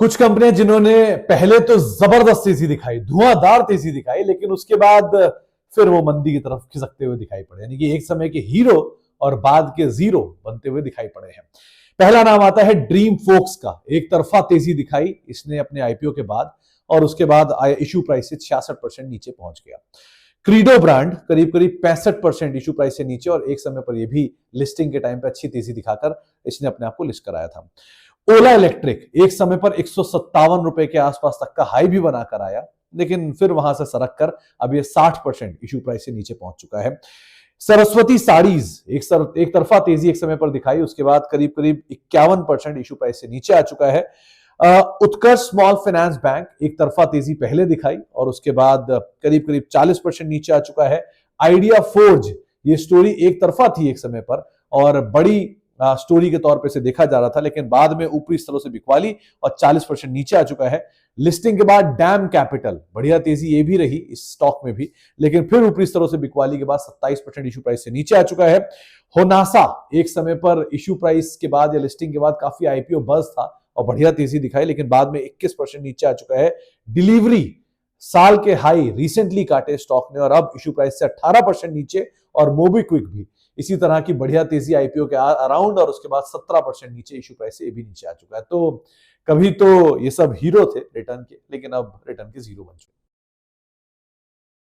कुछ कंपनियां जिन्होंने पहले तो जबरदस्त तेजी दिखाई, धुआंधार तेजी दिखाई, लेकिन उसके बाद फिर वो मंदी की तरफ खिसकते हुए दिखाई पड़े, यानी कि एक समय के हीरो और बाद के जीरो बनते हुए दिखाई पड़े हैं। पहला नाम आता है ड्रीम फोक्स का। एक तरफा तेजी दिखाई इसने अपने आईपीओ के बाद, और उसके बाद इशू प्राइस से 66% नीचे पहुंच गया। क्रीडो ब्रांड करीब करीब 65% इशू प्राइस से नीचे, और एक समय पर यह भी लिस्टिंग के टाइम पे अच्छी तेजी दिखाकर इसने अपने आप को लिस्ट कराया था। ओला इलेक्ट्रिक एक समय पर 157 रुपए के आसपास तक का हाई भी बनाकर आया, लेकिन फिर वहां से सरक कर अब ये 60% इशू प्राइस से नीचे पहुंच चुका है। सरस्वती साड़ीज एक तरफा तेजी एक समय पर दिखाई, उसके बाद करीब करीब 51% इशू प्राइस से नीचे आ चुका है। उत्कर्ष स्मॉल फाइनेंस बैंक एक तरफा तेजी पहले दिखाई और उसके बाद करीब करीब 40% नीचे आ चुका है। आइडिया फोर्ज, ये स्टोरी एक तरफा थी एक समय पर और बड़ी स्टोरी के तौर पे से देखा जा रहा था, लेकिन बाद में ऊपरी स्तरों से बिकवाली और 40% नीचे आ चुका है। लिस्टिंग के बाद डैम कैपिटल बढ़िया तेजी ये भी रही इस स्टॉक में भी, लेकिन फिर ऊपरी स्तरों से बिकवाली के बाद 27% इशू प्राइस से नीचे आ चुका है। होनासा एक समय पर इशू प्राइस के बाद या लिस्टिंग के बाद काफी आईपीओ बज़ था और बढ़िया तेजी दिखाई, लेकिन बाद में 21% नीचे आ चुका है। डिलीवरी साल के हाई रिसेंटली काटे स्टॉक ने और अब इशू प्राइस से 18% नीचे, और मोबीक्विक भी इसी तरह की बढ़िया तेजी आईपीओ के अराउंड और उसके बाद 17% नीचे इशू प्राइस से ये भी नीचे आ चुका है। तो कभी तो ये सब हीरो थे रिटर्न के, लेकिन अब रिटर्न के जीरो बन चुके हैं।